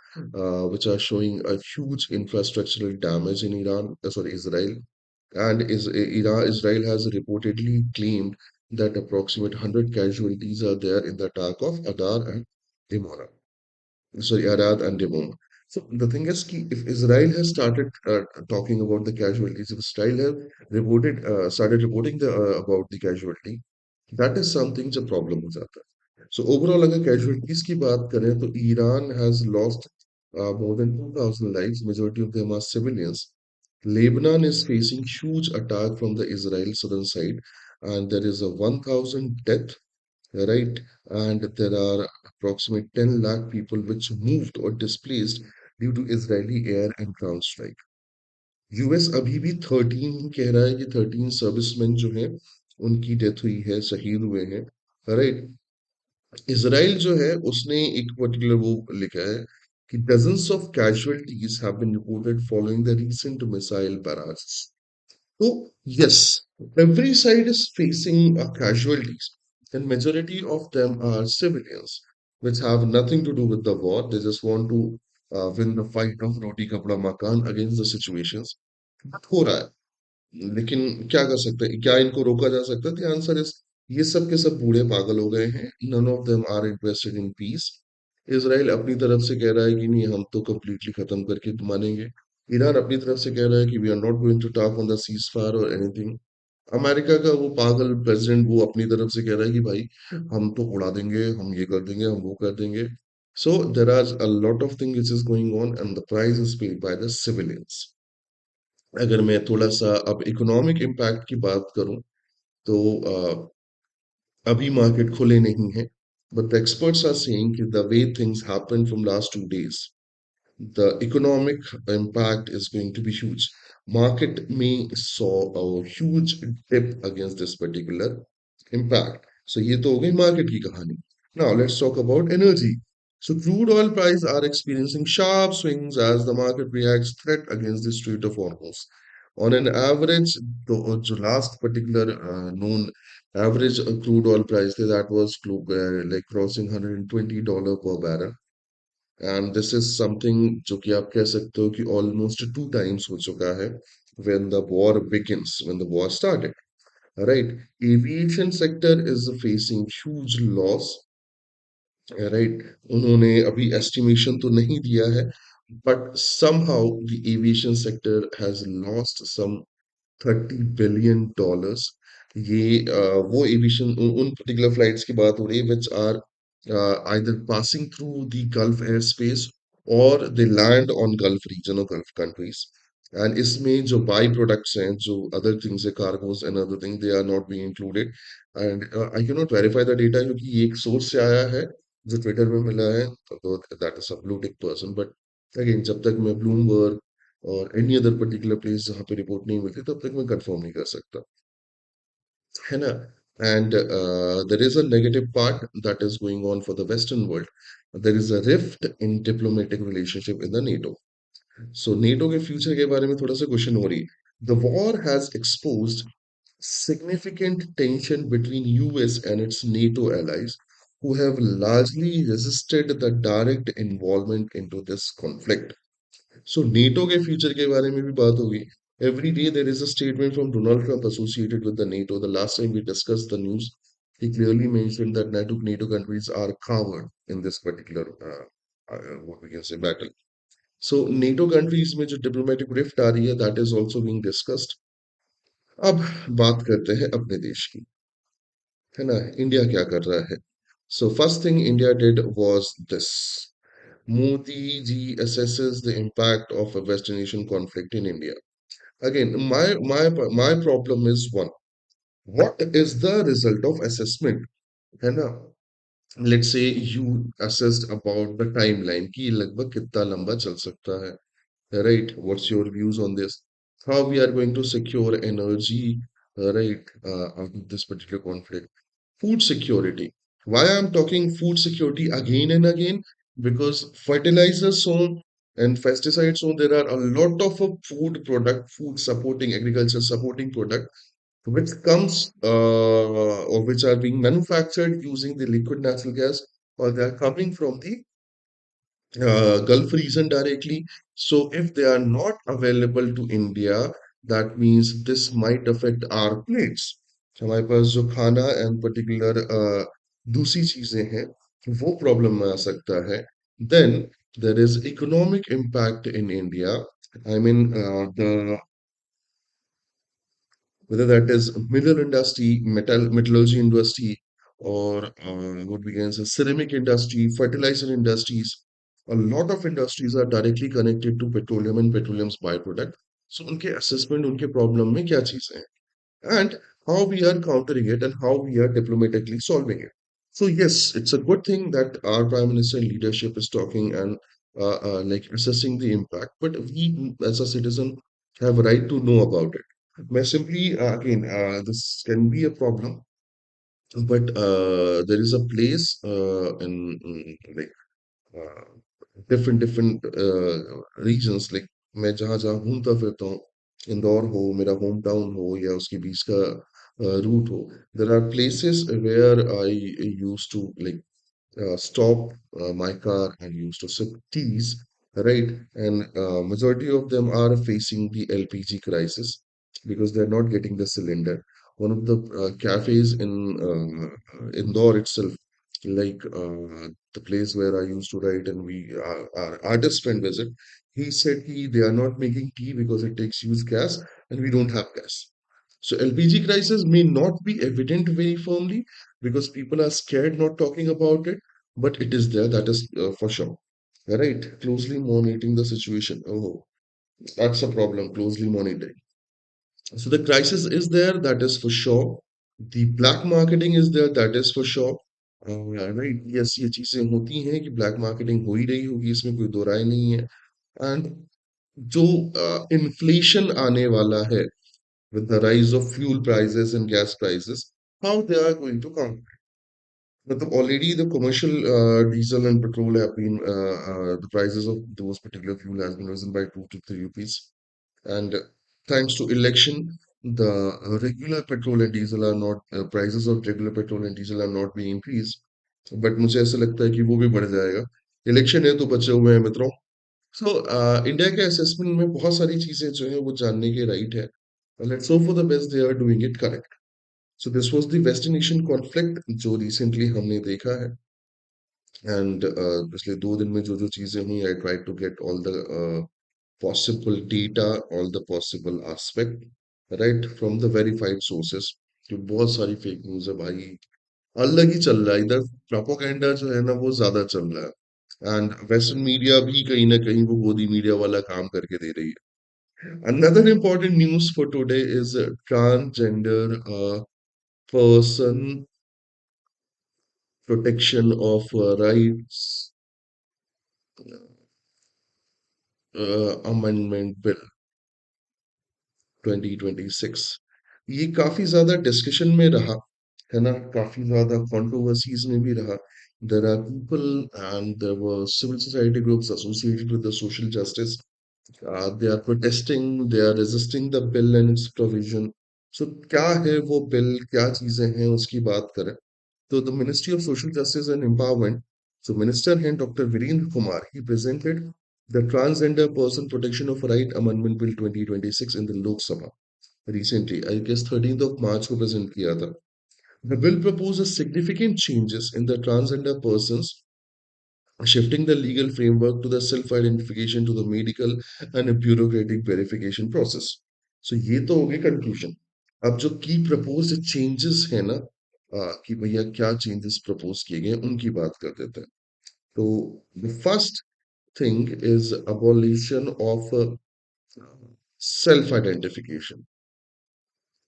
which are showing a huge infrastructural damage in Israel. And Israel has reportedly claimed that approximate 100 casualties are there in the attack of Adar and Dimona. Sorry, Arad and Dimona. So the thing is, ki if Israel has started talking about the casualties, if Israel have started reporting about the casualty, that is something जो problem हो जाता है. So overall अगर casualties की बात करें तो Iran has lost more than 2,000 lives. Majority of them are civilians. Lebanon is facing huge attack from the Israel southern side, and there is a 1,000 death, right? And there are approximately 10 lakh people which moved or displaced due to Israeli air and ground strike. US अभी भी 13 कह रहा है कि 13 serviceman जो हैं उनकी death हुई है, शहीद हुए हैं, राइट. इसराइल जो है उसने एक पर्टिकुलर वो लिखा है कि dozens of casualties have been reported following the recent missile barrages. So yes, every side is facing casualties, and majority of them are civilians, which have nothing to do with the war. They just want to win the fight of roti kapda makan against the situations. हो रहा है. लेकिन क्या कर सकते हैं, क्या इनको रोका जा सकता है? द आंसर इज ये सब के सब बूढ़े पागल हो गए हैं. None of them are interested in peace. Israel अपनी तरफ से कह रहा है कि नहीं, हम तो कंप्लीटली खत्म करके मानेंगे. ईरान अपनी तरफ से कह रहा है कि we are not going to talk on the ceasefire और एनीथिंग. अमेरिका का वो पागल प्रेसिडेंट वो अपनी तरफ से कह रहा है कि भाई हम तो उड़ा देंगे, हम ये कर देंगे, हम वो कर देंगे. So there are a lot of thing which is going on and the price is paid by the civilians. अगर मैं थोड़ा सा अब इकोनॉमिक इम्पैक्ट की बात करूं तो अभी मार्केट खुले नहीं है. But the experts are saying कि the way things happen from last 2 days, the economic impact is going to be huge. Market may saw a huge dip against this particular impact. So ये तो हो गई market की कहानी. Now let's talk about energy. So crude oil prices are experiencing sharp swings as the market reacts threat against the Strait of Hormuz. On an average, the last particular known average crude oil price that was like crossing $120 per barrel. And this is something जो कि आप कह सकते हो कि almost 2 times हो चुका है when the war begins, when the war started. Right? Aviation sector is facing huge loss right. उन्होंने अभी एस्टिमेशन तो नहीं दिया है, but somehow the aviation sector has lost some $30 billion। ये वो एविएशन उन पर्टिकुलर फ्लाइट्स की बात हो रही है which are either passing through the Gulf air space और they land on Gulf region और गल्फ कंट्रीज। एंड इसमें जो बाई प्रोडक्ट्स हैं, जो अदर थिंग्स है, cargos and other thing, they are not being included. And I can not verify the data, क्योंकि ये एक सोर्स से आया है जो ट्विटर में मिला है, तो that is a blue tick person. But again, जब तक मैं ब्लूमबर्ग और एनी अदर पर्टिकुलर प्लेस जहाँ पे रिपोर्ट नहीं मिलती, तब तक मैं कंफर्म नहीं कर सकता, है ना। And there is a negative part that is going on for the western world. There is a rift in diplomatic relationship in the NATO. So NATO के फ्यूचर के बारे में थोड़ा सा क्वेश्चन हो रही है। The war has exposed significant tension between US and its NATO allies, who have largely resisted the direct involvement into this conflict. So NATO के फ्यूचर के बारे में भी बात होगी। Every day there is a statement from Donald Trump associated with the NATO. The last time we discussed the news, he clearly mentioned that NATO countries are covered in this particular what we can say battle. So NATO countries में जो diplomatic rift आ रही है, that is also being discussed. अब बात करते हैं अपने देश की, है ना। इंडिया क्या कर रहा है? So first thing India did was this. Modi ji assesses the impact of a Western Asian conflict in India. Again, my problem is one. What is the result of assessment? है ना? Let's say you assessed about the timeline कि लगभग कितना लंबा चल सकता है, right? What's your views on this? How we are going to secure energy, right, out of this particular conflict? Food security. Why I'm talking food security again and again? Because fertilizers sown and pesticides sown, there are a lot of food product, food supporting, agriculture supporting product, which comes or which are being manufactured using the liquid natural gas, or they are coming from the Gulf region directly. So if they are not available to India, that means this might affect our plates. हमारे पास जो खाना and particular दूसरी चीजें हैं, वो problem में आ सकता है। Then there is economic impact in India. I mean the whether that is mineral industry, metallurgy industry, or what we can say ceramic industry, fertilizer industries. A lot of industries are directly connected to petroleum and petroleum's byproduct. So उनके assessment, उनके problem में क्या चीजें हैं, and how we are countering it and how we are diplomatically solving it. So yes, it's a good thing that our prime minister and leadership is talking and like assessing the impact, but we as a citizen have a right to know about it. But simply again, this can be a problem, but there is a place in like uh, different regions, like मैं जहाँ जहाँ घूमता फिरता हूँ, इंदौर हो, मेरा home town हो, या उसके बीच का रूट हो, there are places where I used to like stop my car and used to sip teas, right? And majority of them are facing the LPG crisis because they're not getting the cylinder. One of the cafes in Indore itself, like the place where I used to write and our artist friend visit, he said they are not making tea because it takes huge gas and we don't have gas. So LPG crisis may not be evident very firmly because people are scared not talking about it, but it is there, that is for sure. Right? Closely monitoring the situation. Oh, that's a problem, closely monitoring. So the crisis is there, that is for sure. The black marketing is there, that is for sure. Right? Yes, ये चीजें होती हैं कि black marketing हो ही रही होगी, इसमें कोई दो राय नहीं है। एंड जो इन्फ्लेशन आने वाला है with the rise of fuel prices and gas prices, how they are going to counter. But already the commercial diesel and petrol have been the prices of those particular fuel has been risen by 2 to 3 rupees. And thanks to election, the regular petrol and diesel are not prices of regular petrol and diesel are not being increased. But मुझे ऐसा लगता है कि वो भी बढ़ जाएगा। Election है तो बचे हुए हैं मित्रों। सो इंडिया के असेसमेंट में बहुत सारी चीजें जो है वो जानने के राइट है। Let's hope for the best they are doing it correct. So this was the West Asian conflict जो रिसेंटली हमने देखा है। एंड पिछले 2 दिन में जो जो चीज़ें हुई, I try to get all the possible data, all the possible aspect, right, from the verified sources. जो बहुत सारी फेक न्यूज़ है भाई, अलग ही चल रहा है इधर। प्रोपोगेंडा जो है ना वो ज्यादा चल रहा है, एंड वेस्टर्न मीडिया भी कहीं ना कहीं वो गोदी मीडिया वाला काम करके दे रही है। Another important news for today is transgender person protection of rights amendment bill 2026। ये काफी ज्यादा डिस्कशन में रहा, है ना, काफी ज्यादा कंट्रोवर्सीज में भी रहा। There are people and there were civil society groups associated with the social justice, they are protesting, they are resisting the bill and its provision। So क्या है वो बिल, क्या चीजें हैं उसकी बात करें तो the ministry of social justice and empowerment, so minister हैं doctor Virendra Kumar, he presented the transgender person protection of right amendment bill 2026 in the lok sabha recently, I guess 13th of March को present किया था। The bill proposes significant changes in the transgender persons, shifting the legal framework to the self-identification to the medical and a bureaucratic verification process। So ये तो हो गई conclusion. अब जो की प्रपोज्ड चेंजेस है ना, कि भैया क्या चेंजेस प्रपोज किए गए उनकी बात कर देते हैं। तो the first thing is abolition of self identification.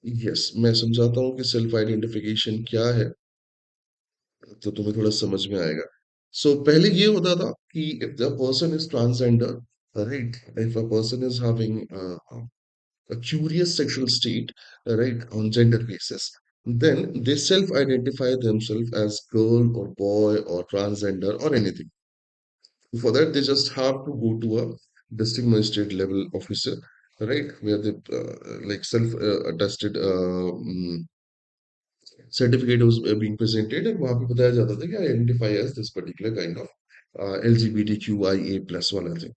Yes, मैं समझाता हूँ कि सेल्फ आइडेंटिफिकेशन क्या है, तो तुम्हें थोड़ा समझ में आएगा। सो पहले ये होता था कि if the person is transgender, right, if a person is having a curious sexual state, right, on gender basis, then they self-identify themselves as girl or boy or transgender or anything. For that, they just have to go to a district magistrate level officer, right, where they like self-attested certificate was being presented, and वहाँ पे बताया जाता था कि identify as this particular kind of LGBTQIA plus वाला thing.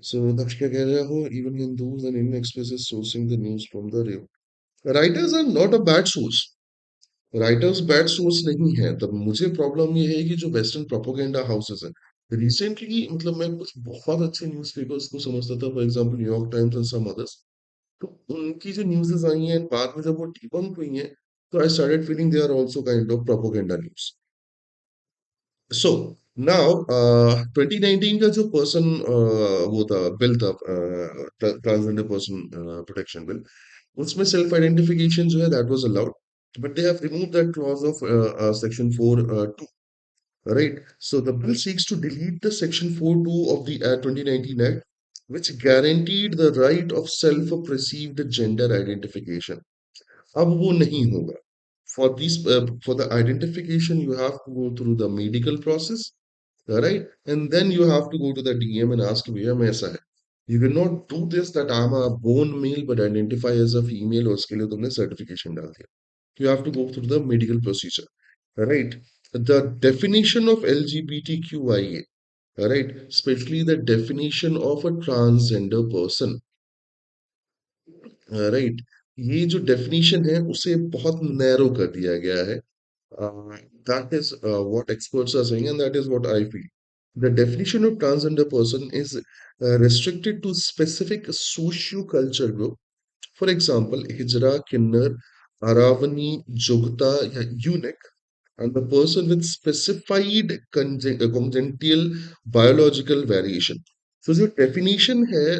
So Daksh क्या कह रहा हो, even Hindus and Indian Express is sourcing the news from the real. Writers are not a bad source. Writers bad source नहीं है। तब मुझे problem ये है कि जो वेस्टर्न प्रोपोगेंडा हाउसेस हैं, रिसेंटली मतलब मैं कुछ बहुत अच्छे न्यूज़पेपर्स को समझता था, for example New York Times and some others, तो उनकी जो न्यूज़ेस आई हैं बाद में जब वो डिबंक हुई हैं, तो I started feeling they are also kind of propaganda news. So now 2019 का जो पर्सन वो था बिल था, ट्रांसजेंडर पर्सन प्रोटेक्शन बिल, उसमें सेल्फ आइडेंटिफिकेशन जो है that was allowed, but they have removed that clause of section 4 2, right? So the bill seeks to delete the section 4(2) of the 2019 act, which guaranteed the right of self perceived gender identification। अब वो नहीं होगा। For these for the identification you have to go through the medical process, right, and then you have to go to the DM and ask भैया मैं ऐसा है। You cannot do this that I'm a born male but identify as a female और उसके लिए तुमने certification डाल दिया। You have to go through the medical procedure, right? The definition of LGBTQIA, right, especially the definition of a transgender person, right, ये जो definition है उसे बहुत नैरो कर दिया गया है। That is what experts are saying, and that is what I feel. The definition of transgender person is restricted to specific socio-culture group. For example, Hijra, Kinnar, Aravani, Jogta, या eunuch, and the person with specified congenital biological variation। So जो definition है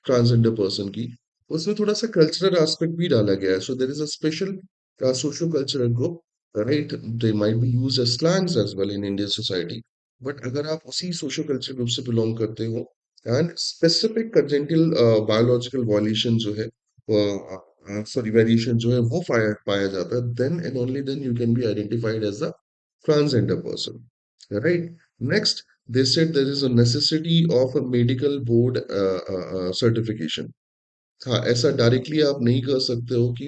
transgender person की, उसमें थोड़ा सा cultural aspect भी डाला गया है। So there is a special socio cultural group, right, they might be used as slangs as well in Indian society, but अगर आप उसी सोशो कल्चरल ग्रुप से बिलोंग करते हो and specific congenital biological evolution जो है, सॉरी वेरिएशन जो है वो पाया जाता है, then and only then you can be identified as a transgender person, right? Next, they said there is a necessity of a medical board certification। हाँ, ऐसा डायरेक्टली आप नहीं कर सकते हो कि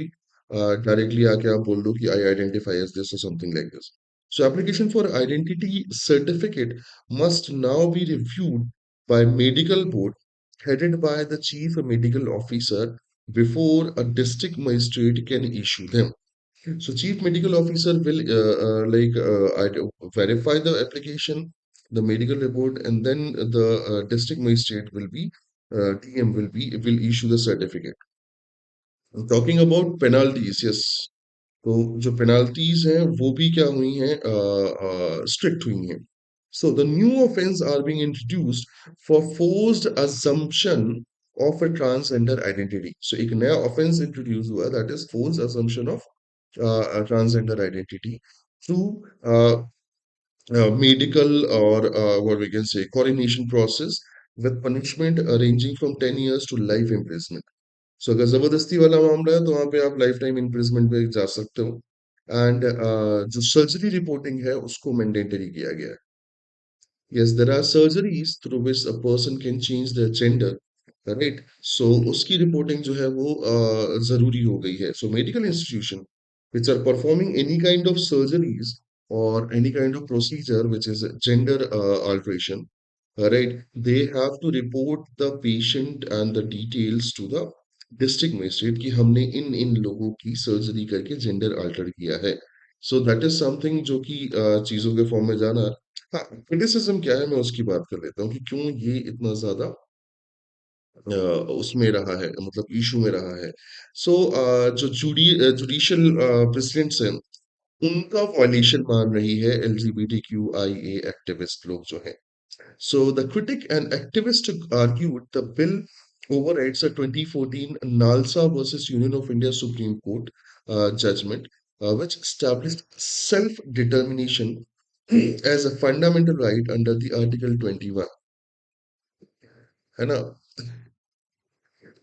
डायरेक्टली आके आप बोल दो कि आई आइडेंटिफाई एज दिस और something like this. So application for identity certificate must now be reviewed by medical board headed by the chief medical officer before a district magistrate can issue them। So chief medical officer will verify the application, the medical report, and then the district magistrate will be DM will issue the certificate. Talking about penalties, yes. तो जो penalties हैं वो भी क्या हुई हैं strict हुई हैं. So the new offense are being introduced for forced assumption of a transgender identity. So एक नया offense introduce हुआ that is forced assumption of a transgender identity through medical or what we can say coronation process with punishment ranging from 10 years to life imprisonment. सो अगर जबरदस्ती वाला मामला है तो वहां पे आप लाइफ टाइम इम्प्रिजमेंट पे जा सकते हो एंड जो सर्जरी रिपोर्टिंग है उसको मैंडेटरी किया गया है. Yes, there are surgeries through which a person can change their gender, right? So उसकी रिपोर्टिंग जो है वो जरूरी हो गई है. So medical institution which are performing any kind of surgeries or any kind of procedure which is gender alteration, right? They have to report the patient and the details to the district magistrate कि हमने इन इन लोगों की surgery करके gender alter किया है. So that is something जो कि चीजों के फॉर्म में जाना. हाँ, क्रिटिसिज्म क्या है मैं उसकी बात कर लेता हूँ कि क्यों ये इतना ज्यादा उसमें रहा है मतलब इशू में रहा है. सो जो जुडिशियल प्रेसिडेंट्स हैं उनका वॉयलेशन मान रही है LGBT Q I A activist लोग जो हैं. So the critic and activist argued the bill overrides a 2014 NALSA versus Union of India Supreme Court judgment, which established self-determination as a fundamental right under the Article 21. है ना.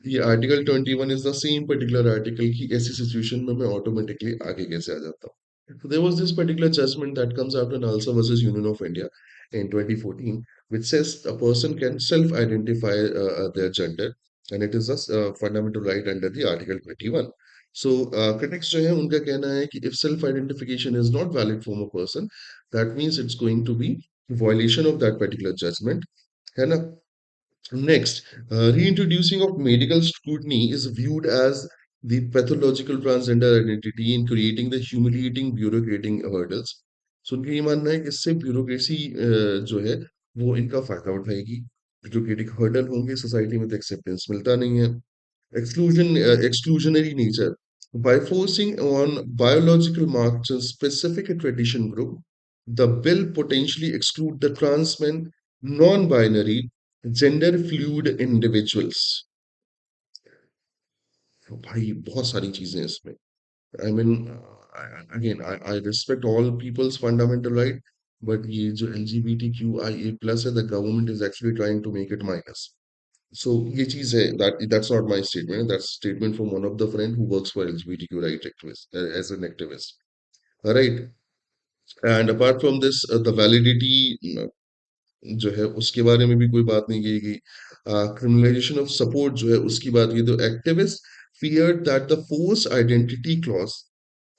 ये article 21 is the same particular article की ऐसी situation में मैं automatically आगे कैसे आ जाता हूँ. So there was this particular judgment that comes after Nalsa versus Union of India in 2014, which says a person can self-identify their gender, and it is a fundamental right under the Article 21. So critics जो है उनका कहना है कि if self-identification is not valid for a person, that means it's going to be violation of that particular judgment. है ना. Next, reintroducing of medical scrutiny is viewed as the pathological transgender identity in creating the humiliating bureaucratic hurdles. So उनका ये मानना है कि इससे bureaucracy जो है वो इनका फायदा उठाएगी. ब्यूरोक्रेटिक हर्डल होंगे सोसाइटी में तो एक्सेप्टेंस मिलता नहीं है. Exclusionary nature. By forcing on biological marks a specific tradition group, the bill potentially exclude the trans men, non-binary, gender fluid individuals. तो भाई बहुत सारी चीजें हैं इसमें. I mean, again, I respect all people's fundamental right, but ये जो LGBTQIA plus है, the government is actually trying to make it minus. So ये चीज है that's not my statement. That's a statement from one of the friend who works for LGBTQ right activist as an activist. All right. And apart from this, the validity जो है उसके बारे में भी कोई बात नहीं की गई. क्रिमिनलाइजेशन ऑफ सपोर्ट जो है उसकी बात की तो activist feared that the forced identity clause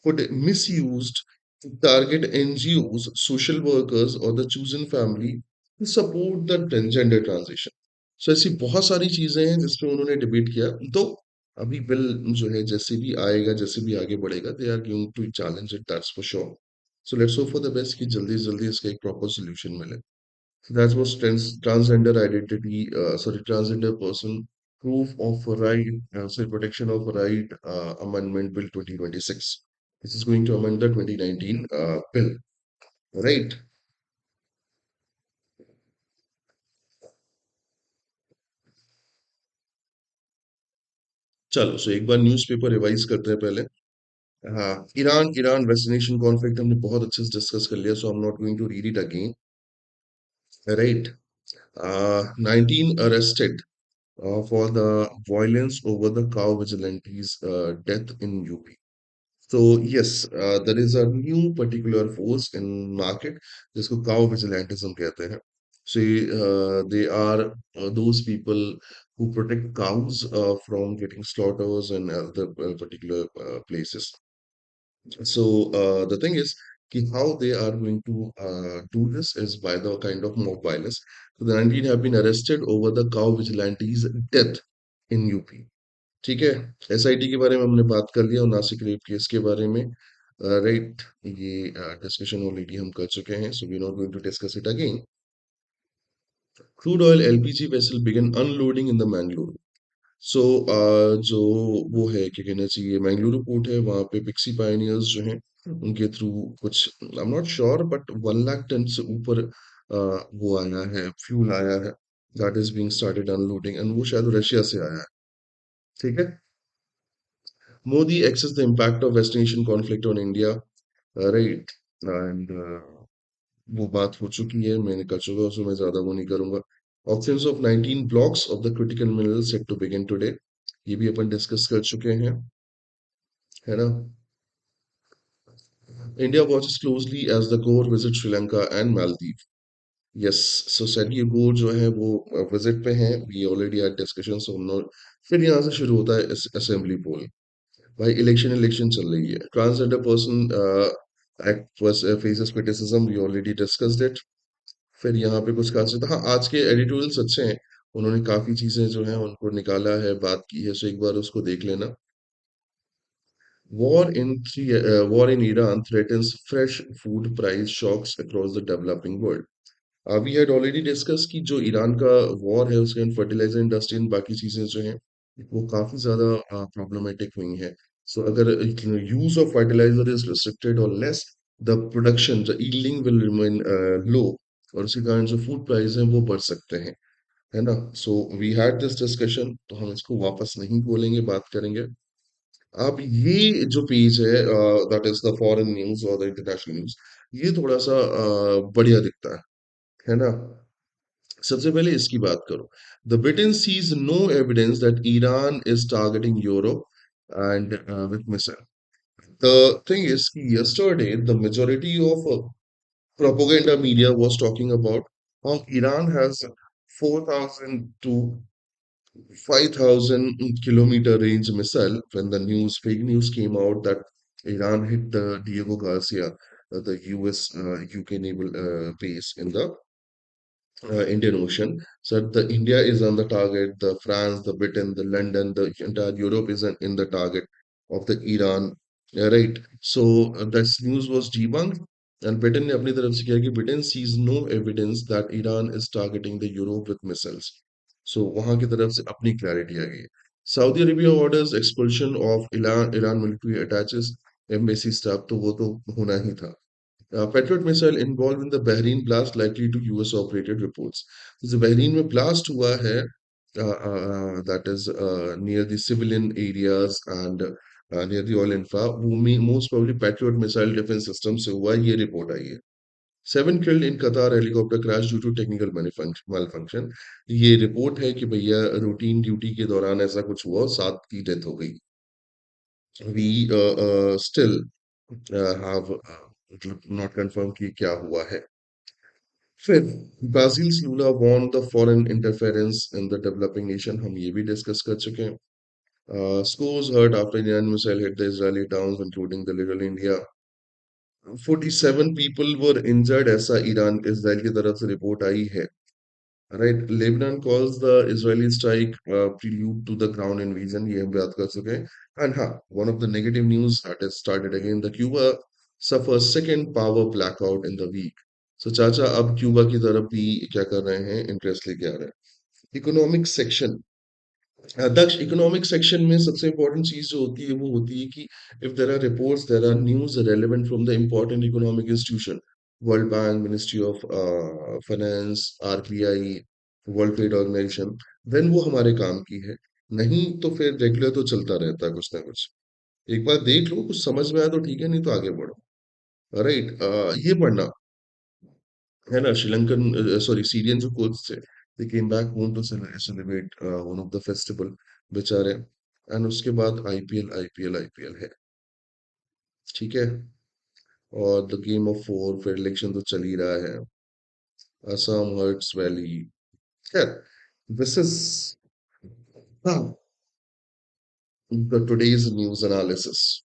could misused to target NGOs, social workers, or the chosen family to support the transgender transition. So ऐसी बहुत सारी चीजें हैं जिसपे उन्होंने डिबेट किया. तो अभी बिल जो है जैसे भी आएगा जैसे भी आगे बढ़ेगा they are going to challenge it that's for sure. So let's hope for the best कि जल्दी से जल्दी इसका एक प्रॉपर सोल्यूशन मिले. That was transgender identity, sorry, transgender person proof of right, sorry, protection of right amendment bill 2026. This is going to amend the 2019 bill, right? चलो सो एक बार newspaper revise करते हैं पहले. हाँ, ईरान ईरान वैक्सीनेशन कॉन्फ्लिक्ट हमने बहुत अच्छे से डिस्कस कर लिया, so I am not going to read it again. Right. 19 arrested for the violence over the cow vigilantes death in UP. So yes, there is a new particular force in market जिसको cow vigilantism कहते हैं. So they are those people who protect cows from getting slaughters and other particular places. So the thing is कि how they are going to do this is by the kind of mob violence. So the 19 have been arrested over the cow vigilantes death in UP. ठीक है. SIT के बारे में हमने बात कर लिया और नासिक रेप केस के बारे में. राइट, ये डिस्कशन ऑलरेडी हम कर चुके हैं, so we not going to discuss it again. Crude oil LPG vessel began unloading in the Mangalore. So जो वो है क्या कहना चाहिए, मैंगलुरु पोर्ट है, वहाँ पे पिक्सी पायनियर्स जो हैं उनके थ्रू कुछ, I am not sure, but 1 lakh ton से ऊपर वो आया है, फ्यूल आया है, that is being started unloading, and वो शायद रशिया से आया है. ठीक है. Modi assesses the impact of West Asian conflict on India. Right. And वो बात हो चुकी है, मैंने कर चुका हूँ, so मैं ज्यादा वो नहीं करूंगा. Options of 19 blocks of the critical mineral set to begin today, ये भी अपन डिस्कस कर चुके हैं, है ना. India watches closely as the Gor visit Sri Lanka and Maldives. Yes. So Sergio Gor जो है वो विजिट पे हैं, we already had discussion, so फिर यहाँ से शुरू होता है असेंबली पोल. भाई इलेक्शन इलेक्शन चल रही है. Transgender person act faces criticism, we already discussed it. फिर यहाँ पे कुछ खास, हाँ आज के एडिटोरियल्स अच्छे हैं, उन्होंने काफी चीजें जो हैं उनको निकाला है, बात की है, सो एक बार उसको देख लेना. War in Iran threatens fresh food price shocks across the developing world. We had already discussed कि जो ईरान का वॉर है उसके फर्टिलाइजर इंडस्ट्री एंड बाकी चीजें जो हैं वो काफी ज्यादा प्रॉब्लमेटिक हुई हैं. सो अगर use of fertiliser is restricted और less, the production the yielding will remain low, और उसी कारण जो फूड प्राइस हैं वो बढ़ सकते हैं, है ना. So we had this discussion, तो हम इसको वापस नहीं बोलेंगे, बात करेंगे. अब ये जो पेज है, that is the foreign news और द इंटरनेशनल न्यूज, ये थोड़ा सा बढ़िया दिखता है ना. सबसे पहले इसकी बात करो. The Britain sees no evidence that Iran is targeting Europe and with missile. The thing is कि yesterday the majority of propaganda media was talking about how Iran has 4,000 to 5,000 kilometer range missile, when the fake news came out that Iran hit the Diego Garcia, the US UK naval base in the Indian Ocean. So the India is on the target, the France, the Britain, the London, the entire Europe is in the target of the Iran. Right. So this news was debunked. And Britain ने अपनी तरफ से किया कि Britain sees no evidence that Iran is targeting the Europe with missiles. So वहां की तरफ से अपनी clarity आ गई है. Saudi Arabia orders expulsion of Iran military attaches embassy staff, तो वो तो होना ही था. Patriot missile involved in the Bahrain blast likely to US operated reports. जो बहरीन में blast हुआ है, that is near the civilian areas and near the oil infra, वो most probably Patriot missile defense system से हुआ है, ये report आई है. Seven killed in Qatar helicopter crash due to technical malfunction. ये रिपोर्ट है कि भैया रूटीन ड्यूटी के दौरान ऐसा कुछ हुआ, 7 की डेथ हो गई. We still have मतलब नॉट कंफर्म कि क्या हुआ है. फिर Brazil Lula won the foreign interference in the developing nation, हम ये भी डिस्कस कर चुके हैं. Scores hurt after Iran missile hit the Israeli towns, including the little India. 47 people were injured, ऐसा ईरान इसराइल की तरफ से रिपोर्ट आई है. Right, Lebanon calls the Israeli strike prelude to the ground invasion, ये हम बात कर चुके हैं. And हाँ, one of the negative news that has started again, the Cuba suffers second power blackout in the week. So चाचा अब Cuba की तरफ भी क्या कर रहे हैं, इंटरेस्ट लेके आ रहे हैं. इकोनॉमिक सेक्शन, दक्ष इकोनॉमिक सेक्शन में सबसे इंपॉर्टेंट चीज जो होती है वो होती है कि if there are reports, there are news relevant from the important economic institution, World Bank, Ministry of Finance, RBI, World Trade Organization, then वो हमारे काम की है. नहीं तो फिर रेगुलर तो चलता रहता है कुछ ना कुछ. एक बार देख लो, कुछ समझ में आया तो ठीक है, नहीं तो आगे बढ़ो. राइट. ये पढ़ना है ना. श्रीलंकन, सॉरी, सीरियन जो कोच थे, they came back home to celebrate one of the festival, बेचारे. एंड उसके बाद आईपीएल आईपीएल आईपीएल है. ठीक है. और द गेम ऑफ फोर, फिर इलेक्शन तो चल ही रहा है. Assam hurts valley. खैर, this is the today's news analysis.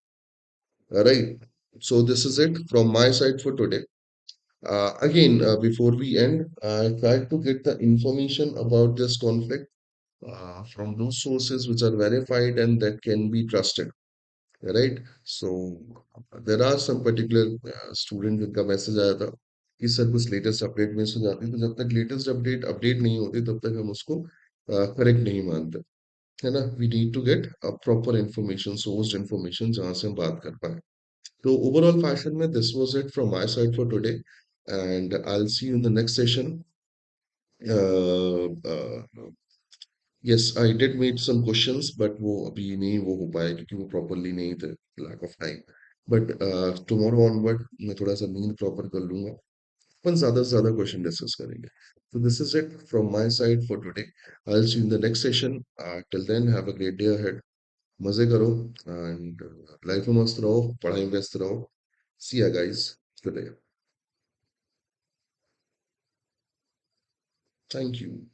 Right. So this is it from my side for today. Again, before we end, I tried to get the information about this conflict from those sources which are verified and that can be trusted. Right? So there are some particular student जिनका message आया था कि sir कुछ latest update miss हो जाती है, तो जब तक लेटेस्ट अपडेट अपडेट नहीं होती तब तक हम उसको करेक्ट नहीं मानते, है ना? We need to get a proper information, sourced information, जहां से हम बात कर पाए। तो ओवरऑल फैशन में this was it from my side for today, and I will see you in the next session. Yes, I did made some questions, but वो अभी नहीं वो हो पाए क्योंकि वो प्रॉपरली नहीं थे, lack of time. But tomorrow onward मैं थोड़ा सा नींद प्रॉपर कर लूंगा, अपन ज्यादा से ज्यादा क्वेश्चन डिस्कस करेंगे। तो this is it from my side for today. I will see you in the next session. Till then have a great day ahead. मजे करो, एंड लाइफ में मस्त रहो, पढ़ाई में व्यस्त रहो। सी या guys, good day. Thank you.